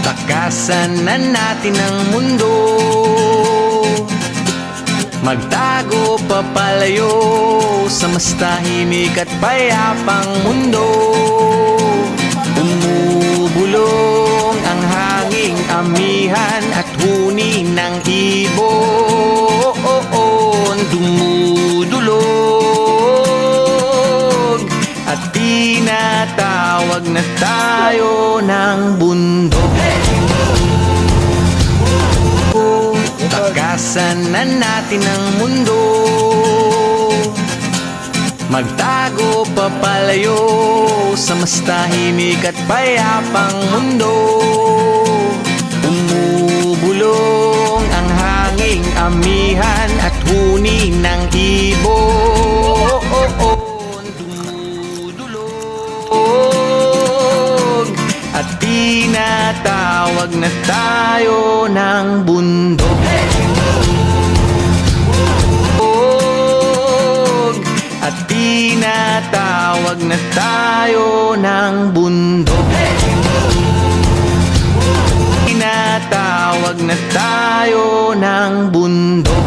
Takasan na natin ang mundo, magtago papalayo sa mas tahimik at payapang mundo. Umubulong ang hanging amihan at huni ng ibon. Dumudulog at tinatawag na tayo ng bundok. Takasan na natin ang mundo, magtago papalayo sa mas tahimik at payapang mundo. Umubulong ang hanging amihan at huni ng ibon. Dumudulog at tinatawag na tayo ng bundok. At tinatawag na tayo ng bundok. Tinatawag na tayo ng bundok.